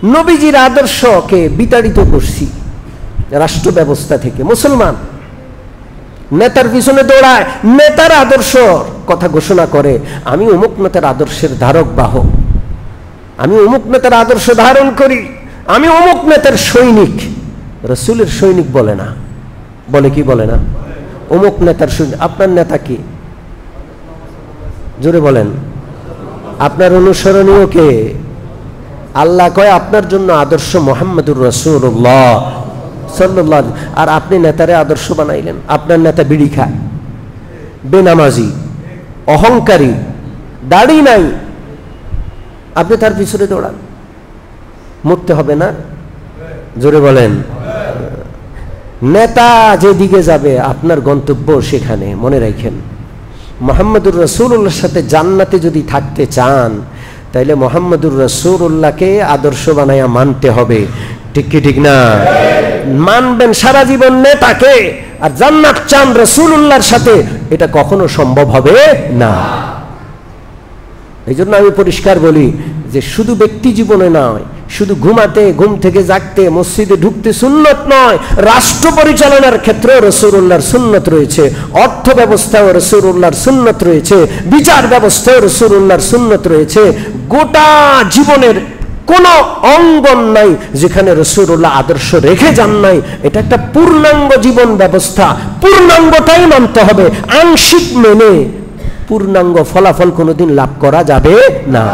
নবীজির আদর্শকে বিতাড়িত করছি রাষ্ট্র ব্যবস্থা থেকে। মুসলমান নেতার পিছনে দৌড়ায়, নেতার আদর্শ কথা ঘোষণা করে, আমি অমুক নেতার আদর্শের ধারক বাহক, আমি অমুক নেতার আদর্শ ধারণ করি, আমি অমুক নেতার সৈনিক। রাসূলের সৈনিক বলে না, বলে কি বলে না? অমুক নেতার সৈনিক। আপনার নেতা কি? জোরে বলেন। আপনার অনুসরণীয় কে? আল্লাহ কয় আপনার জন্য আদর্শ মুহাম্মদুর রাসূলুল্লাহ সাল্লাল্লাহু আলাইহি। আর আপনি নেতারে আদর্শ বানাইলেন। আপনার নেতা বিড়ি খায়, বেনামাজি, অহংকারী, দাড়ি নাই, আপনি তার পিছনে দৌড়ান। মরতে হবে না? জোরে বলেন। নেতা যেদিকে যাবে আপনার গন্তব্য সেখানে। মনে রাখেন, মুহাম্মদুর রাসূলুল্লাহর সাথে জান্নাতে যদি থাকতে চান তাইলে মুহাম্মদুর রাসূলুল্লাহকে আদর্শ বানায়া মানতে হবে। ঠিক কি ঠিক না? মানবেন সারা জীবন নেতাকে, আর জান্নাত চান রাসূলুল্লাহর সাথে, এটা কখনো সম্ভব হবে না। এই জন্য আমি পরিষ্কার বলি যে শুধু ব্যক্তি জীবনে নয়, শুধু ঘুমাতে, ঘুম থেকে জাগতে, মসজিদে ঢুকতে সুন্নত নয়, রাষ্ট্র পরিচালনার ক্ষেত্রে রাসূলুল্লাহর সুন্নত রয়েছে, অর্থ ব্যবস্থায় রাসূলুল্লাহর সুন্নত রয়েছে, বিচার ব্যবস্থায় রাসূলুল্লাহর সুন্নত রয়েছে। গোটা জীবনের কোন অঙ্গন নাই যেখানে রাসূলুল্লাহ আদর্শ রেখে যান নাই। এটা একটা পূর্ণাঙ্গ জীবন ব্যবস্থা, পূর্ণাঙ্গটাই মানতে হবে। আংশিক মেনে পূর্ণাঙ্গ ফলাফল কোনোদিন লাভ করা যাবে না।